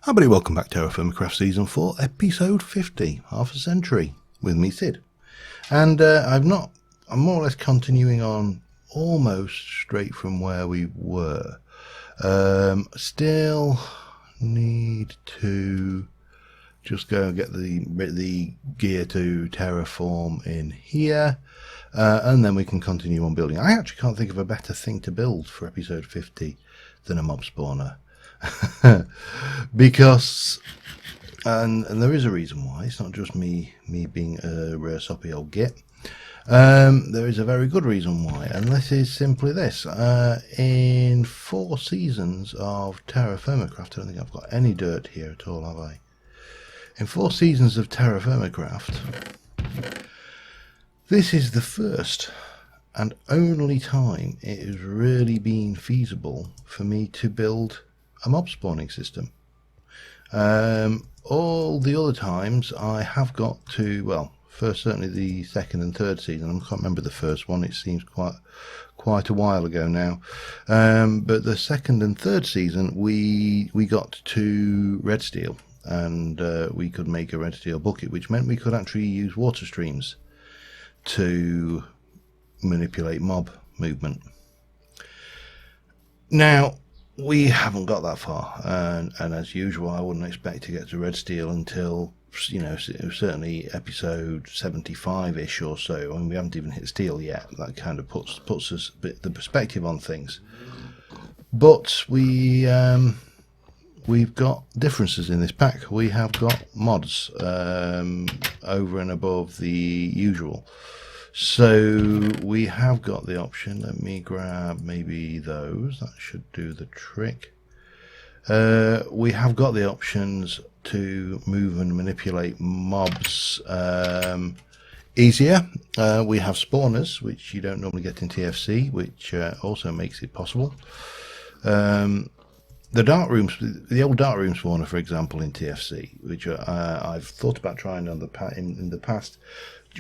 Hi everybody, welcome back to TerraFirmaCraft Season 4, Episode 50, Half a Century, with me, Sid. And I'm more or less continuing on almost straight from where we were. Still need to just go and get the gear to terraform in here, and then we can continue on building. I actually can't think of a better thing to build for Episode 50 than a mob spawner. Because and there is a reason why. It's not just me being a soppy old git. There is a very good reason why, and this is simply this. In 4 seasons of TerraFirmaCraft, I don't think I've got any dirt here at all, have I? In 4 seasons of TerraFirmaCraft, this is the first and only time it has really been feasible for me to build a mob spawning system. All the other times I have got to, well, first certainly the second and third season. I can't remember the first one, it seems quite a while ago now, but the second and third season we got to red steel, and we could make a red steel bucket, which meant we could actually use water streams to manipulate mob movement. Now we haven't got that far, and as usual I wouldn't expect to get to red steel until, you know, certainly episode 75-ish or so. I mean, we haven't even hit steel yet. That kind of puts us a bit the perspective on things. But we've got differences in this pack. We have got mods over and above the usual. So we have got the option. Let me grab maybe those. That should do the trick. We have got the options to move and manipulate mobs easier. We have spawners, which you don't normally get in TFC, which also makes it possible. The dark rooms, the old dark room spawner, for example, in TFC, which I've thought about trying on in the past,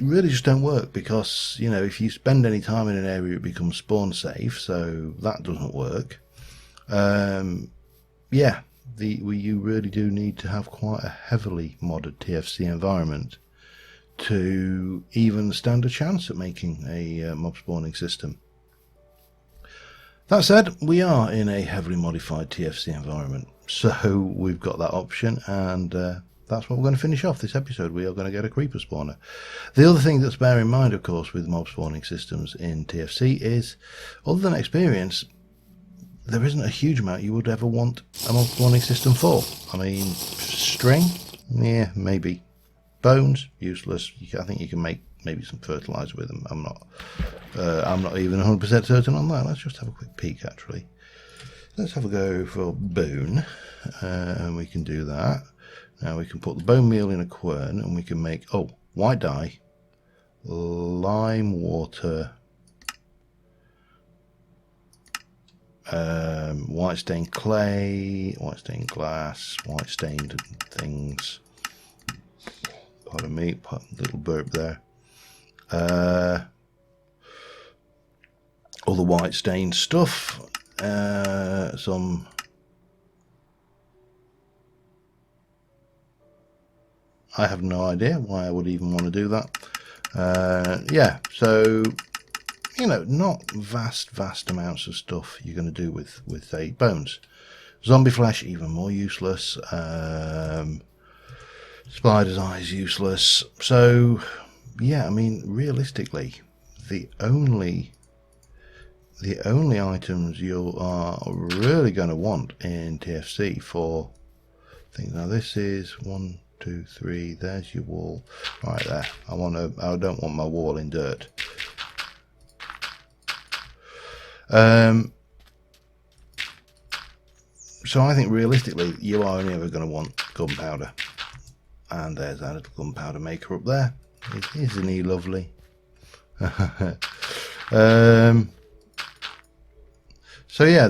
really just don't work, because, you know, if you spend any time in an area it becomes spawn safe, so that doesn't work. Yeah, you really do need to have quite a heavily modded TFC environment to even stand a chance at making a mob spawning system. That said, we are in a heavily modified TFC environment, so we've got that option, and that's what we're going to finish off this episode. We are going to get a creeper spawner. The other thing that's bear in mind, of course, with mob spawning systems in TFC is, other than experience, there isn't a huge amount you would ever want a mob spawning system for. I mean, string? Yeah, maybe. Bones? Useless. I think you can make maybe some fertilizer with them. I'm not even 100% certain on that. Let's just have a quick peek, actually. Let's have a go for bone, and we can do that. Now we can put the bone meal in a quern, and we can make, white dye, lime water, white stained clay, white stained glass, white stained things. Pardon me, little burp there. All the white stained stuff, some I have no idea why I would even want to do that. Yeah, so, you know, not vast amounts of stuff you're going to do with say, bones. Zombie flesh, even more useless. Spider's eyes, useless. So, yeah, I mean, realistically, the only items you are really going to want in TFC for things. Now this is 1, 2, 3. There's your wall right there. I don't want my wall in dirt. So I think realistically you are only ever going to want gunpowder, and there's that little gunpowder maker up there. Isn't he lovely? So yeah,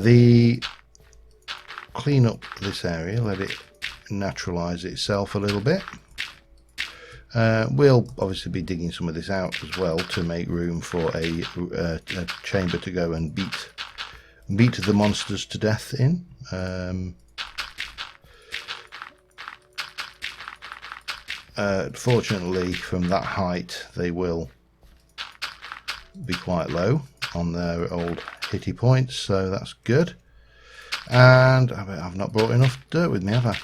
clean up this area, let it naturalize itself a little bit. We'll obviously be digging some of this out as well to make room for a chamber to go and beat the monsters to death in. Fortunately, from that height, they will be quite low on their old hitty points, so that's good. And I've not brought enough dirt with me, have I?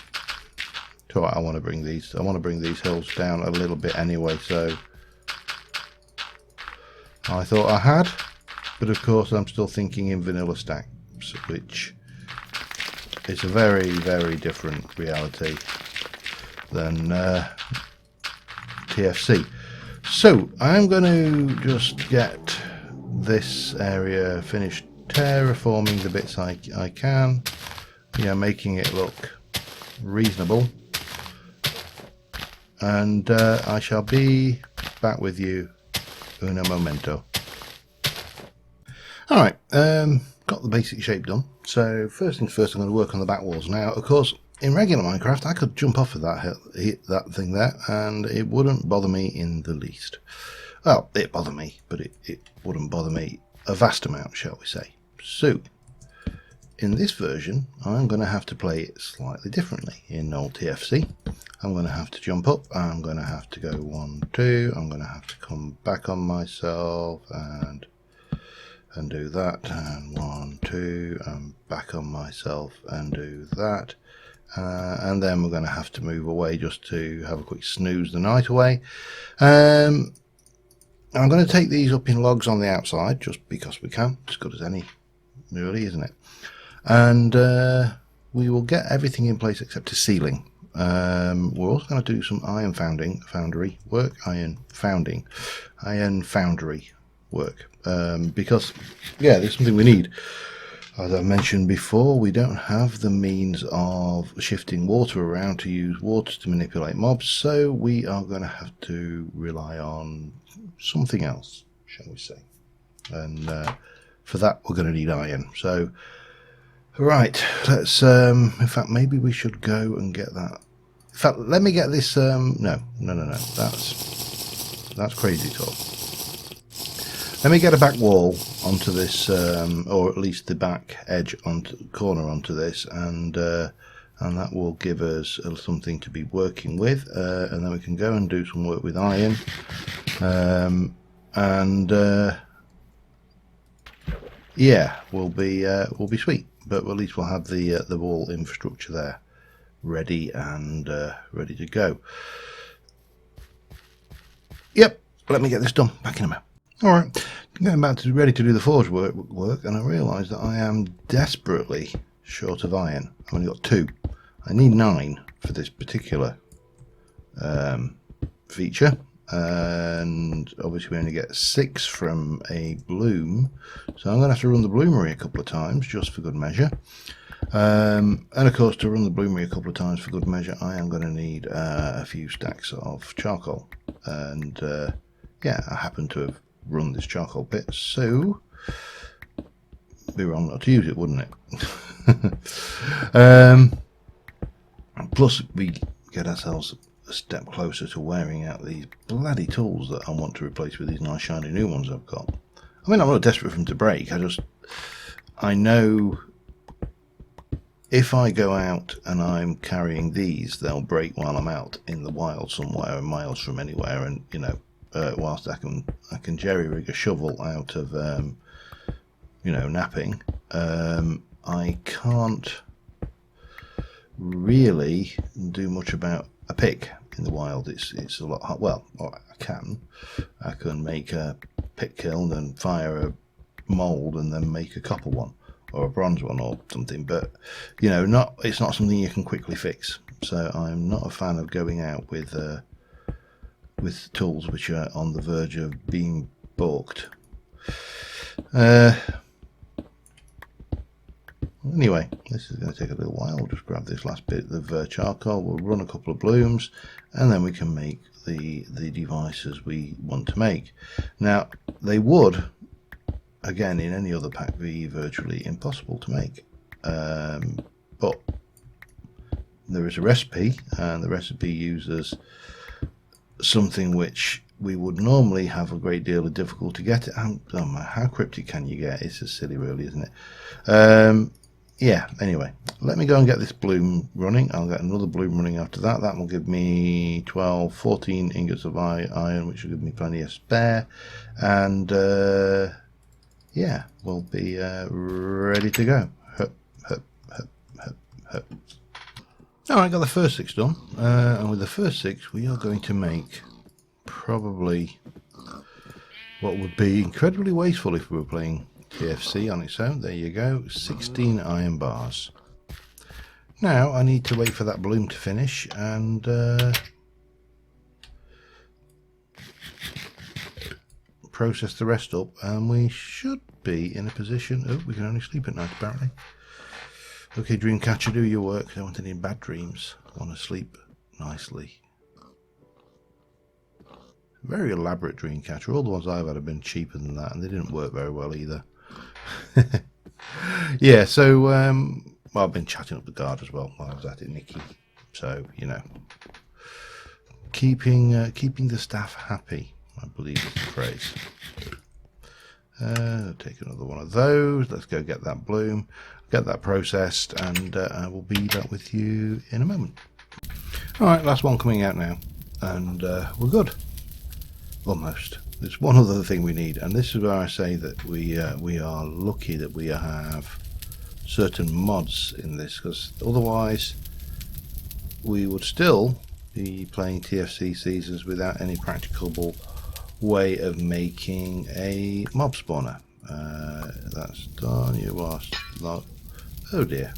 So I want to bring these. I want to bring these hills down a little bit anyway. So I thought I had, but of course I'm still thinking in vanilla stacks, which is a very, very different reality than TFC. So I'm going to just get this area finished terraforming the bits I can, making it look reasonable, and I shall be back with you in a momento. Alright, got the basic shape done. So first things first, I'm going to work on the back walls. Now, of course, in regular Minecraft, I could jump off of that thing there, and it wouldn't bother me in the least. Well, it'd bother me, but it wouldn't bother me a vast amount, shall we say. So, in this version, I'm going to have to play it slightly differently. In old TFC, I'm going to have to jump up, I'm going to have to go 1, 2, I'm going to have to come back on myself and do that, and 1, 2, and back on myself and do that. And then we're going to have to move away just to have a quick snooze the night away. I'm going to take these up in logs on the outside just because we can. As good as any, really, isn't it? And we will get everything in place except a ceiling. We're also going to do some iron foundry work, because yeah, there's something we need. As I mentioned before, we don't have the means of shifting water around to use water to manipulate mobs, so we are going to have to rely on something else, shall we say. And for that, we're going to need iron. So, right, let's, in fact, maybe we should go and get that. In fact, let me get this, no, that's crazy talk. Let me get a back wall onto this, or at least the back edge corner onto this, and that will give us something to be working with, and then we can go and do some work with iron, yeah, we'll be sweet. But at least we'll have the wall infrastructure there, ready and ready to go. Yep, let me get this done. Back in a minute. Alright, going back to ready to do the forge work, and I realise that I am desperately short of iron. I've only got 2. I need 9 for this particular feature, and obviously we only get 6 from a bloom, so I'm going to have to run the bloomery a couple of times just for good measure. And of course, to run the bloomery a couple of times for good measure, I am going to need a few stacks of charcoal, and yeah, I happen to have run this charcoal pit, so it'd be wrong not to use it, wouldn't it? Plus we get ourselves a step closer to wearing out these bloody tools that I want to replace with these nice shiny new ones I've got. I mean, I'm not desperate for them to break, I know if I go out and I'm carrying these, they'll break while I'm out in the wild somewhere, miles from anywhere, and whilst I can jerry rig a shovel out of napping, I can't really do much about a pick in the wild. It's a lot hard. Well, I can make a pick kiln and fire a mold and then make a copper one or a bronze one or something, but it's not something you can quickly fix. So I'm not a fan of going out with tools which are on the verge of being balked. Anyway, this is going to take a little while. We'll just grab this last bit of charcoal, we'll run a couple of blooms, and then we can make the devices we want to make. Now, they would, again, in any other pack, be virtually impossible to make. But there is a recipe, and the recipe uses something which we would normally have a great deal of difficulty getting. How cryptic can you get? It's just silly, really, isn't it? yeah, anyway, let me go and get this bloom running. I'll get another bloom running after that. That will give me 12, 14 ingots of iron, which will give me plenty of spare. And yeah, we'll be ready to go. Hup, hup, hup, hup, hup. Alright, got the first 6 done. And with the first 6, we are going to make probably what would be incredibly wasteful if we were playing TFC on its own. There you go, 16 iron bars. Now I need to wait for that bloom to finish and process the rest up, and we should be in a position. Oh, we can only sleep at night apparently. Okay, Dreamcatcher, do your work. I don't want any bad dreams. I want to sleep nicely. Very elaborate Dreamcatcher. All the ones I've had have been cheaper than that, and they didn't work very well either. Yeah, so well, I've been chatting up the guard as well while I was at it, Nikki. So you know, keeping the staff happy, I believe is the phrase. Take another one of those. Let's go get that bloom, get that processed, and I will be back with you in a moment. All right, last one coming out now, and we're good. Almost. There's one other thing we need, and this is where I say that we are lucky that we have certain mods in this, because otherwise we would still be playing TFC seasons without any practicable way of making a mob spawner. That's done. You are not. Oh dear.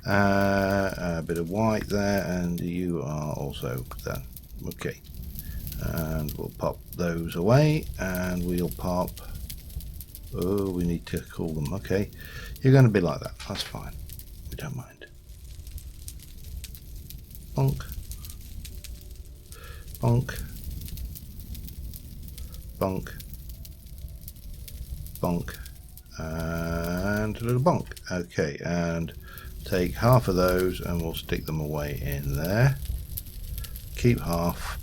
A bit of white there, and you are also done. Okay. And we'll pop those away, and we'll pop. Oh, we need to cool them. Okay, you're going to be like that. That's fine. We don't mind. Bonk, bonk, bonk, bonk, and a little bonk. Okay, and take half of those, and we'll stick them away in there. Keep half.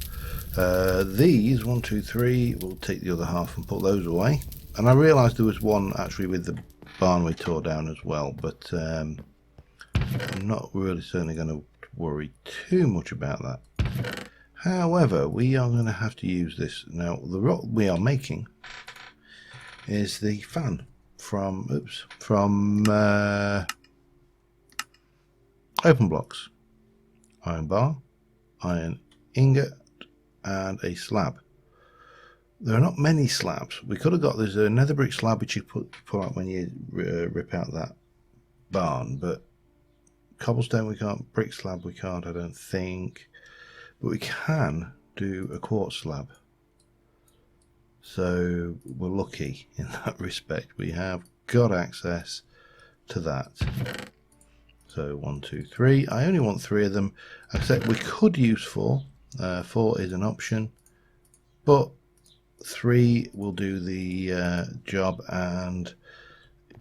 These 1, 2, 3, we'll take the other half and put those away. And I realised there was one actually with the barn we tore down as well, but I'm not really certainly going to worry too much about that. However, we are going to have to use this. Now, the rock we are making is the fan from open blocks. Iron bar, iron ingot, and a slab. There are not many slabs. We could have got, there's a nether brick slab which you put out when you rip out that barn, but cobblestone we can't, brick slab we can't, I don't think, but we can do a quartz slab. So we're lucky in that respect. We have got access to that. So 1, 2, 3. I only want 3 of them, except we could use 4. 4 is an option, but 3 will do the job. And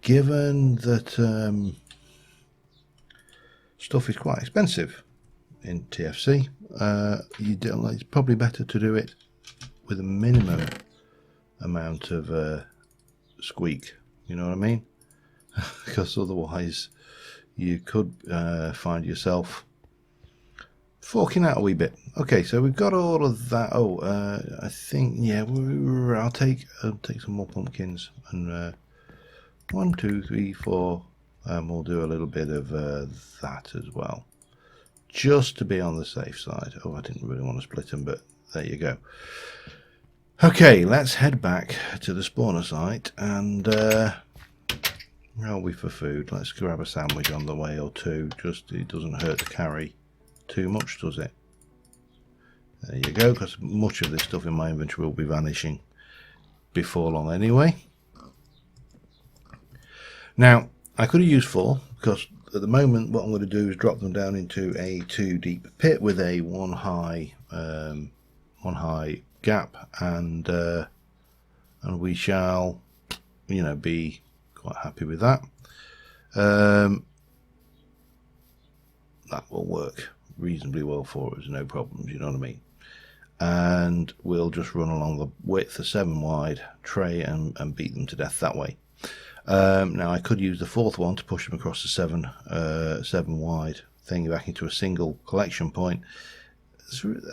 given that stuff is quite expensive in TFC, it's probably better to do it with a minimum amount of squeak. You know what I mean? Because otherwise you could find yourself forking out a wee bit. Okay, so we've got all of that. Oh, I think, yeah, I'll take some more pumpkins, and 1, 2, 3, 4. We'll do a little bit of that as well, just to be on the safe side. Oh, I didn't really want to split them, but there you go. Okay, let's head back to the spawner site, and where are we for food? Let's grab a sandwich on the way or two. Just, it doesn't hurt to carry too much, does it? There you go, because much of this stuff in my inventory will be vanishing before long anyway. Now, I could have used 4, because at the moment what I'm going to do is drop them down into a 2 deep pit with a 1 high gap, and we shall, you know, be quite happy with that. That will work reasonably well for us, no problems, you know what I mean? And we'll just run along the width, the 7 wide tray, and beat them to death that way. Now I could use the fourth one to push them across the 7 wide thing back into a single collection point.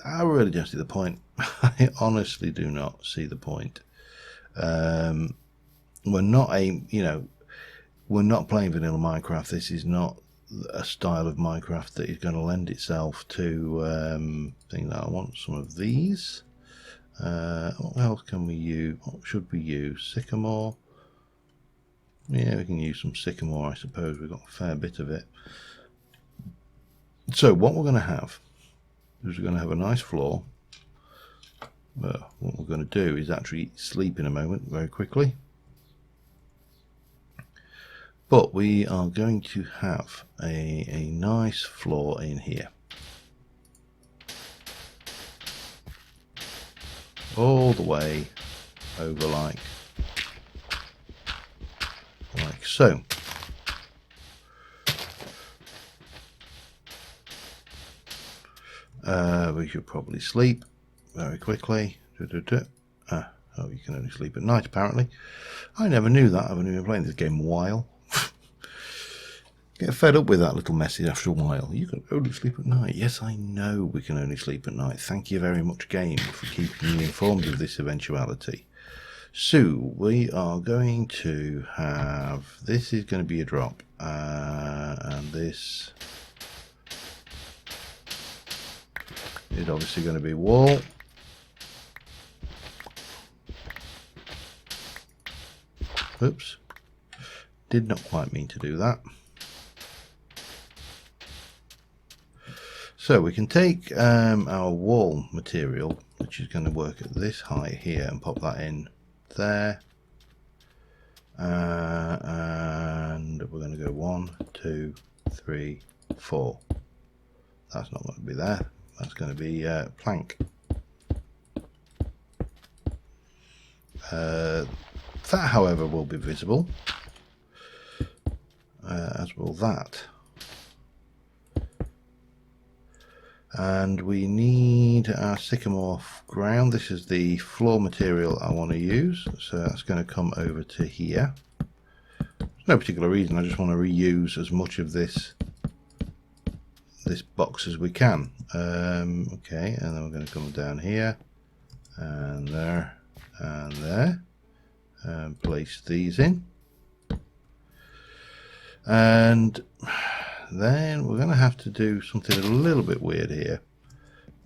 I really don't see the point. I honestly do not see the point. We're not we're not playing vanilla Minecraft. This is not a style of Minecraft that is going to lend itself to things. I want some of these. What else can we use? What should we use? Sycamore. Yeah, we can use some sycamore, I suppose. We've got a fair bit of it. So what we're going to have is we're going to have a nice floor. What we're going to do is actually sleep in a moment very quickly. But we are going to have a nice floor in here. All the way over like so. We should probably sleep very quickly. Oh, you can only sleep at night apparently. I never knew that. I've only been playing this game a while. Get fed up with that little message after a while. You can only sleep at night. Yes, I know we can only sleep at night. Thank you very much, game, for keeping me informed of this eventuality. So we are going to have, this is going to be a drop, and this is obviously going to be wall. Oops, did not quite mean to do that. So we can take our wall material, which is going to work at this height here, and pop that in there. And we're going to go 1, 2, 3, 4. That's not going to be there. That's going to be plank. That, however, will be visible, as will that. And we need our sycamore ground. This is the floor material I want to use, so that's going to come over to here. There's no particular reason, I just want to reuse as much of this box as we can. Okay, and then we're going to come down here and there and there and place these in, and then we're going to have to do something a little bit weird here.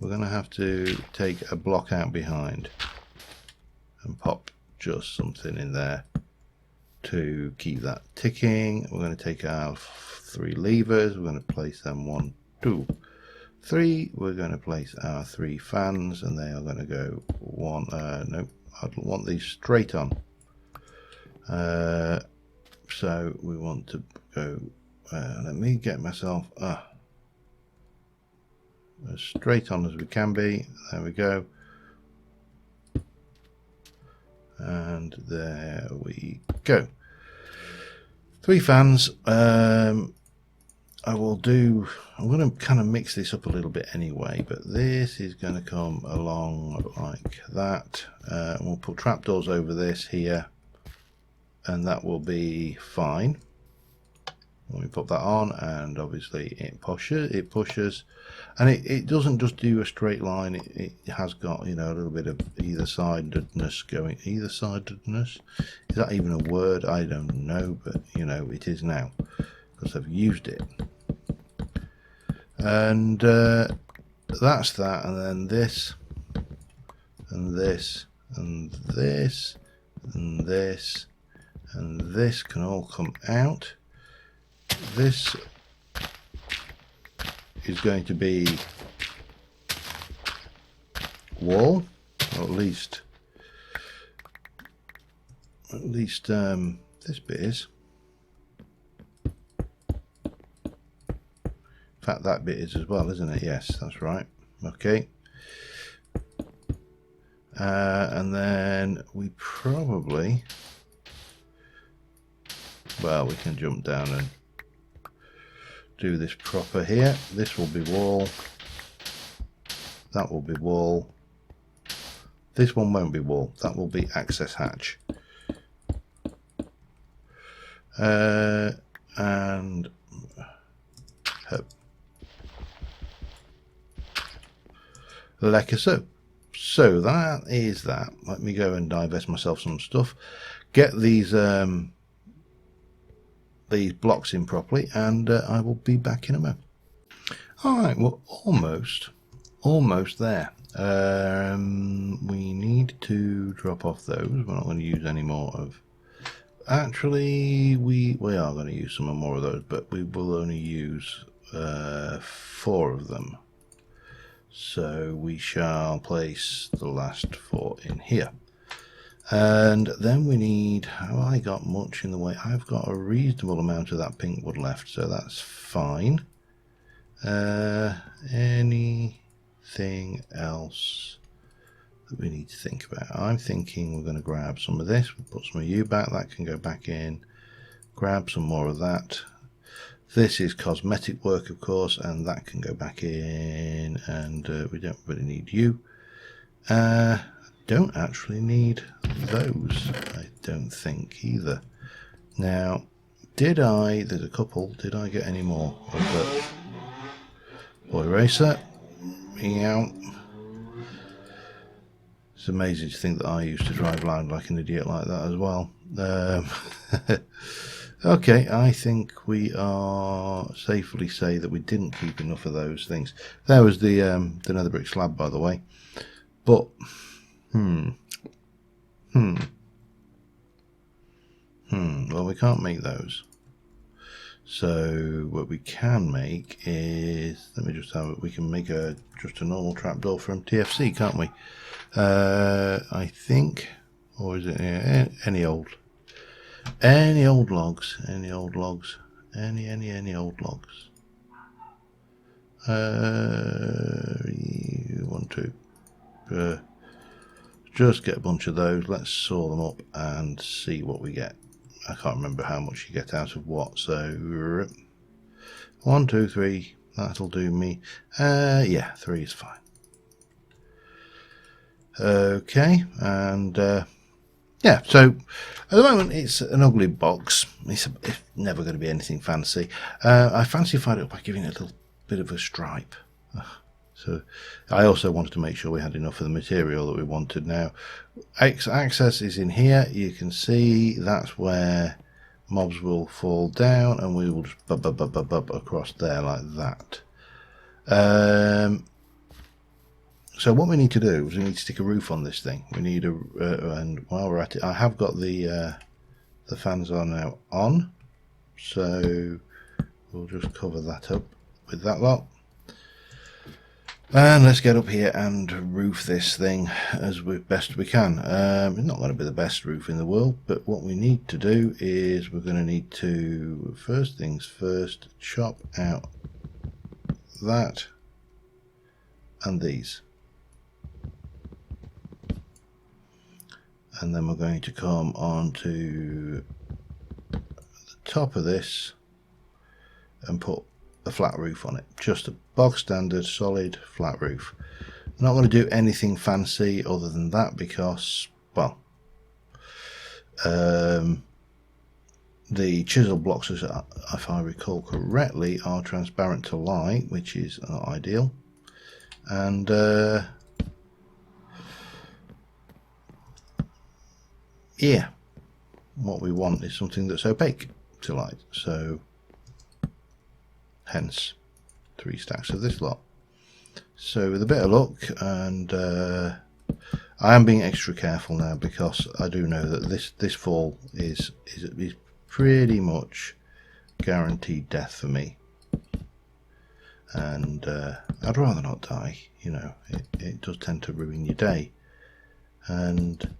We're going to have to take a block out behind and pop just something in there to keep that ticking. We're going to take our 3 levers, we're going to place them 1, 2, 3. We're going to place our 3 fans, and they are going to go 1, no, I want these straight on. So we want to go, let me get myself as straight on as we can be. There we go. And there we go. 3 fans. I'm going to kind of mix this up a little bit anyway, but this is going to come along like that. We'll put trapdoors over this here, and that will be fine. We put that on, and obviously it pushes, and it doesn't just do a straight line. It has got, you know, a little bit of either sidedness going. Either sidedness, is that even a word? I don't know, but you know it is now because I've used it. And that's that, and then this and this and this and this and this can all come out. This is going to be wall, or at least this bit is. In fact, that bit is as well, isn't it? Yes, that's right. Okay. And then we probably, well, we can jump down and do this proper here. This will be wall, that will be wall, this one won't be wall, that will be access hatch. And like so. So that is that. Let me go and divest myself some stuff. Get these blocks in properly, and I will be back in a moment. Alright, we're almost there. We need to drop off those. We're not going to use any more of... Actually, we are going to use some more of those, but we will only use 4 of them. So we shall place the last 4 in here. And then we need... Have I got much in the way? I've got a reasonable amount of that pink wood left, so that's fine. Anything else that we need to think about? I'm thinking we're going to grab some of this. We'll put some of you back. That can go back in. Grab some more of that. This is cosmetic work, of course, and that can go back in. And we don't really need you. Don't actually need those, I don't think either. Now, there's a couple, did I get any more of the boy racer? Meow. It's amazing to think that I used to drive loud like an idiot like that as well. Okay, I think we are safely say that we didn't keep enough of those things. There was the nether brick slab, by the way. But well, we can't make those. So what we can make is, let me just have it. We can make just a normal trapdoor from TFC, can't we? I think, or is it any old logs? Any old logs? Any old logs? 1, 2. Just get a bunch of those. Let's saw them up and see what we get. I can't remember how much you get out of what. So 1, 2, 3. That'll do me. Yeah, 3 is fine. Okay, and yeah. So at the moment it's an ugly box. It's never going to be anything fancy. I fancified it by giving it a little bit of a stripe. So I also wanted to make sure we had enough of the material that we wanted. Now, access is in here. You can see that's where mobs will fall down, and we will just bub across there like that. So what we need to do is we need to stick a roof on this thing. We need and while we're at it, I have got the fans are now on, so we'll just cover that up with that lot. And let's get up here and roof this thing as best we can. It's not going to be the best roof in the world, but what we need to do is we're going to need to, first things first, chop out that and these. And then we're going to come on to the top of this and put a flat roof on it, just a bog standard solid flat roof. I'm not going to do anything fancy other than that because, well, the chisel blocks, if I recall correctly, are transparent to light, which is not ideal. And yeah, what we want is something that's opaque to light, so hence 3 stacks of this lot. So with a bit of luck, and I am being extra careful now because I do know that this fall is pretty much guaranteed death for me, and I'd rather not die. You know, it does tend to ruin your day. And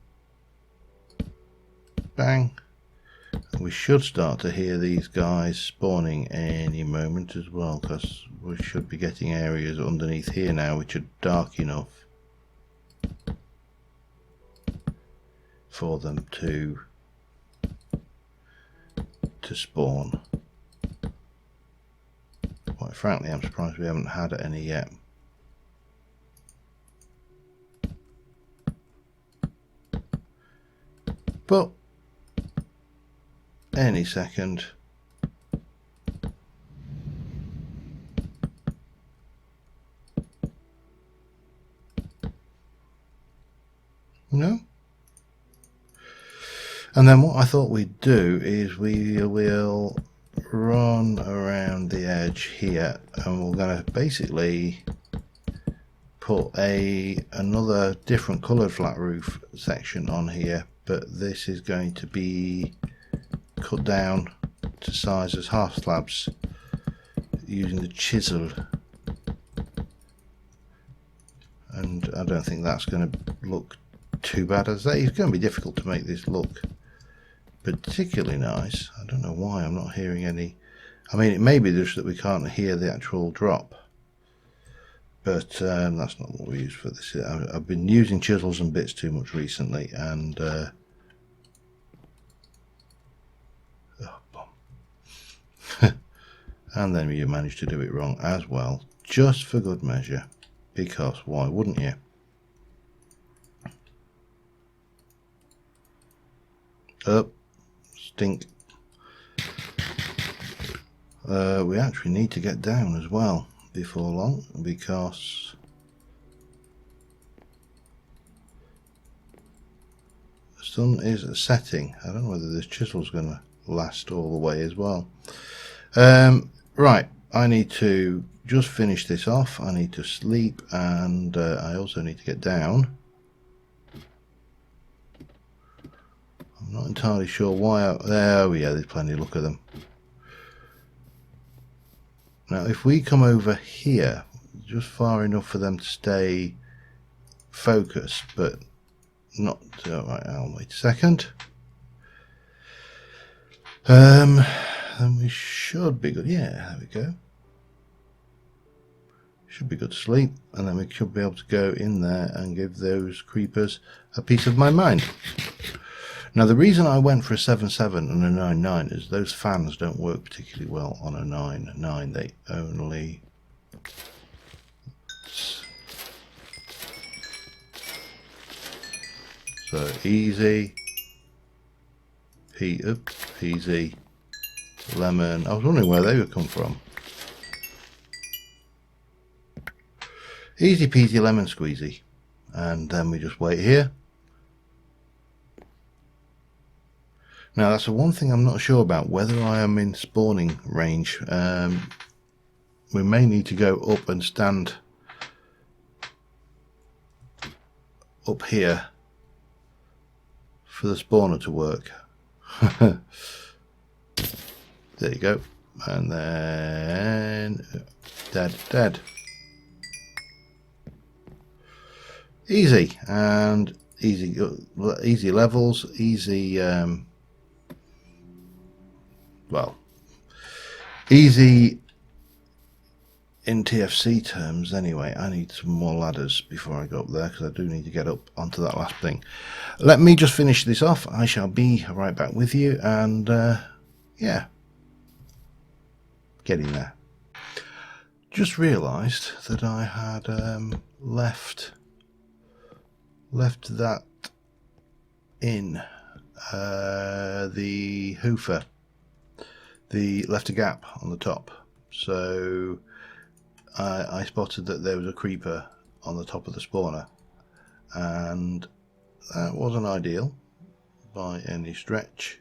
bang, we should start to hear these guys spawning any moment as well, because we should be getting areas underneath here now which are dark enough for them to spawn. Quite frankly, I'm surprised we haven't had any yet. But any second. No. And then what I thought we'd do is we will run around the edge here, and we're going to basically put another different coloured flat roof section on here, but this is going to be cut down to size as half slabs using the chisel, and I don't think that's going to look too bad. As I say, it's going to be difficult to make this look particularly nice. I don't know why I'm not hearing any. I mean, it may be just that we can't hear the actual drop, but that's not what we use for this. I've been using chisels and bits too much recently, and and then you managed to do it wrong as well, just for good measure, because why wouldn't you? Up, stink. We actually need to get down as well before long, because the sun is setting. I don't know whether this chisel's going to last all the way as well. Right, I need to just finish this off. I need to sleep, and I also need to get down. I'm not entirely sure why. Oh yeah, there's plenty. Look at them. Now if we come over here just far enough for them to stay focused, but not right, I'll wait a second. Then we should be good. Yeah, there we go. Should be good to sleep, and then we should be able to go in there and give those creepers a piece of my mind. Now the reason I went for a 7.7 and a 9.9 is those fans don't work particularly well on a 9.9. They only so easy peasy lemon. I was wondering where they would come from. Easy peasy lemon squeezy, and then we just wait here. Now that's the one thing I'm not sure about, whether I am in spawning range. We may need to go up and stand up here for the spawner to work. There you go, and then dead. Easy, and easy levels, easy well, easy in TFC terms anyway. I need some more ladders before I go up there, because I do need to get up onto that last thing. Let me just finish this off. I shall be right back with you, and yeah, getting there. Just realised that I had left that in the hoofer. Left a gap on the top, so I spotted that there was a creeper on the top of the spawner, and that wasn't ideal by any stretch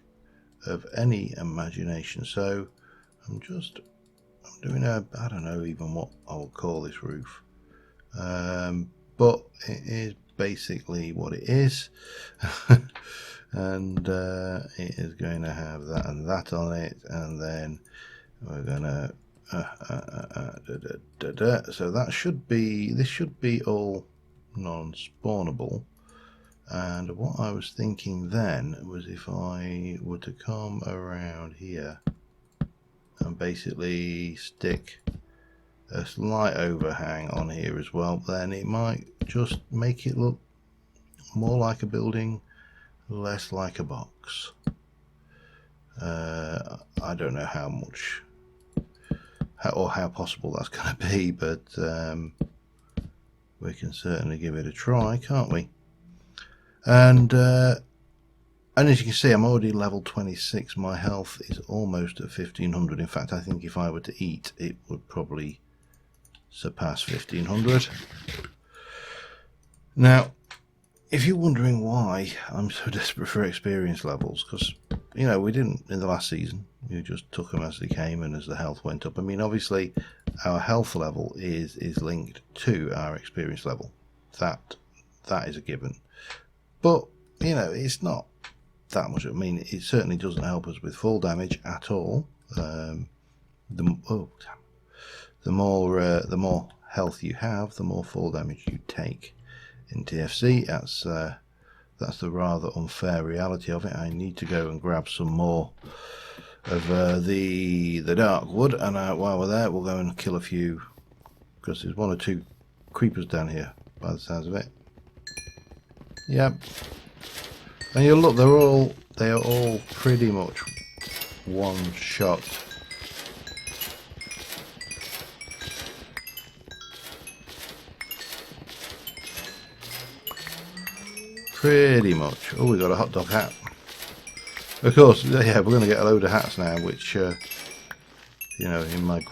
of any imagination. So I'm doing I don't know even what I'll call this roof, but it is basically what it is. And it is going to have that and that on it, and then we're gonna so that should be, this should be all non-spawnable. And what I was thinking then was, if I were to come around here and basically stick a slight overhang on here as well, then it might just make it look more like a building, less like a box. I don't know how much or how possible that's going to be, but we can certainly give it a try, can't we? And And as you can see, I'm already level 26. My health is almost at 1500. In fact, I think if I were to eat, it would probably surpass 1500. Now, if you're wondering why I'm so desperate for experience levels, because, you know, we didn't in the last season. We just took them as they came and as the health went up. I mean, obviously, our health level is linked to our experience level. That is a given. But, you know, it's not that much. I mean, it certainly doesn't help us with full damage at all. The more health you have, the more full damage you take in TFC. That's the rather unfair reality of it. I need to go and grab some more of the dark wood, and while we're there, we'll go and kill a few, because there's one or two creepers down here by the sounds of it. Yep. And you'll look, they are all pretty much one shot. Pretty much. Oh, we got a hot dog hat. Of course, yeah, we're going to get a load of hats now, which, you know, in my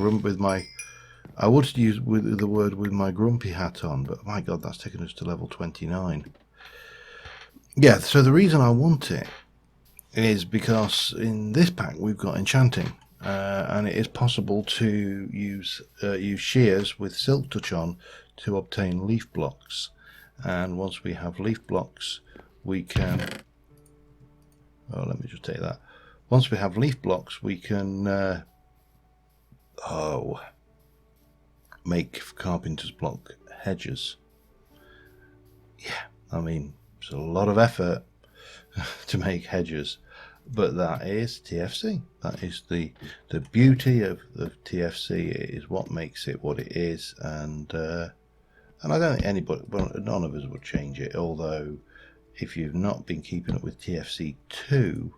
I would use the word with my grumpy hat on, but my God, that's taken us to level 29. Yeah, so the reason I want it is because in this pack we've got enchanting, and it is possible to use shears with silk touch on to obtain leaf blocks. And once we have leaf blocks, we can... Oh, let me just take that. Once we have leaf blocks, we can make carpenter's block hedges. Yeah, I mean, it's a lot of effort to make hedges, but that is TFC. That is the beauty of TFC. It is what makes it what it is, and I don't think anybody, well, none of us would change it, although if you've not been keeping up with TFC 2,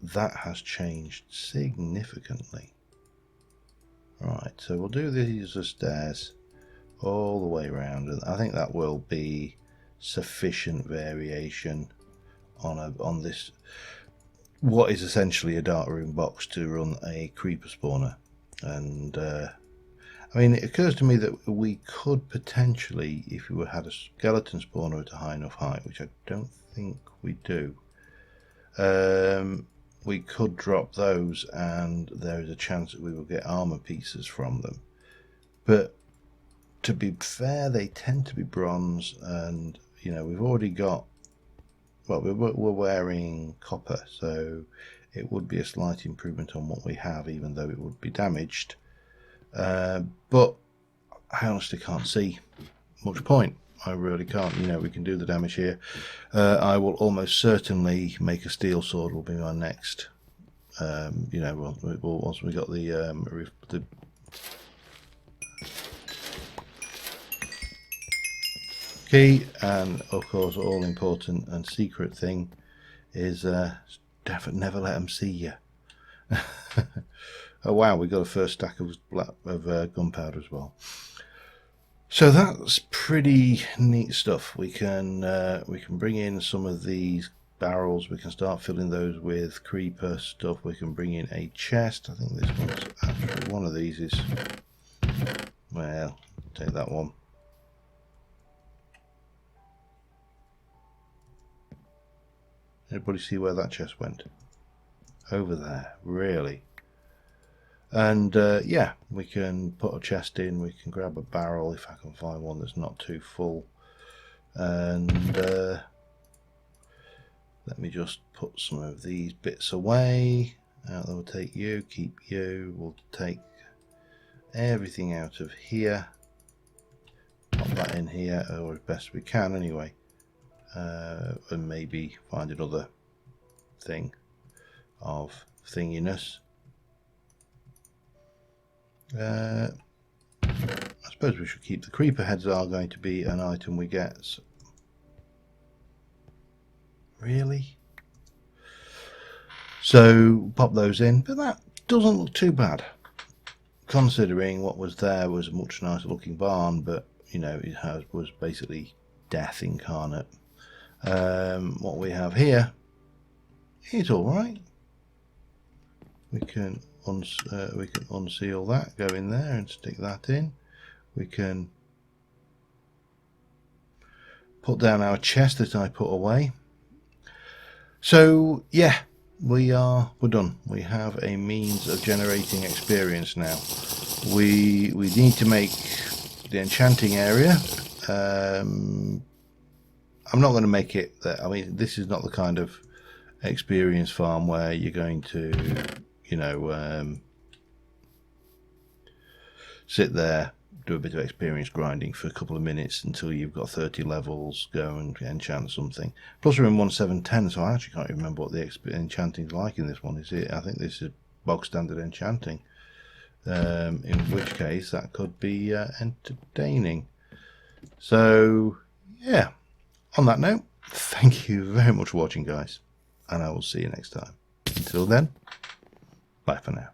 that has changed significantly. Right, so we'll do these as stairs all the way around, and I think that will be sufficient variation on this, what is essentially a dark room box, to run a creeper spawner. And I mean, it occurs to me that we could potentially, if we had a skeleton spawner at a high enough height, which I don't think we do, we could drop those, and there is a chance that we will get armor pieces from them. But to be fair, they tend to be bronze, and, you know, we've already got, well, we're wearing copper, so it would be a slight improvement on what we have, even though it would be damaged. But I honestly can't see much point. I really can't. You know, we can do the damage here. I will almost certainly make a steel sword. Will be my next. You know, once we got the key, and of course, all important and secret thing is never let them see you. Oh wow, we got a first stack of gunpowder as well. So that's pretty neat stuff. We can bring in some of these barrels. We can start filling those with creeper stuff. We can bring in a chest. I think this one's actually, one of these is, well, take that one. Anybody see where that chest went? Over there, really. And yeah, we can put a chest in, we can grab a barrel if I can find one that's not too full, and let me just put some of these bits away. We'll take you, keep you, we'll take everything out of here, pop that in here, or as best we can anyway, and maybe find another thing of thinginess. I suppose we should keep the creeper heads, are going to be an item we get. Really? So pop those in, but that doesn't look too bad, considering what was there was a much nicer looking barn, but you know, it was basically death incarnate. What we have here is all right. We can unseal that, go in there and stick that in. We can put down our chest that I put away. So yeah, we're done. We have a means of generating experience now. We need to make the enchanting area. I'm not going to make it that, I mean, this is not the kind of experience farm where you're going to, you know, sit there, do a bit of experience grinding for a couple of minutes until you've got 30 levels, go and enchant something. Plus we're in 1.7.10, so I actually can't even remember what the enchanting's like in this one. Is it? I think this is bog standard enchanting. In which case that could be entertaining. So yeah, on that note, thank you very much for watching, guys, and I will see you next time. Until then, bye for now.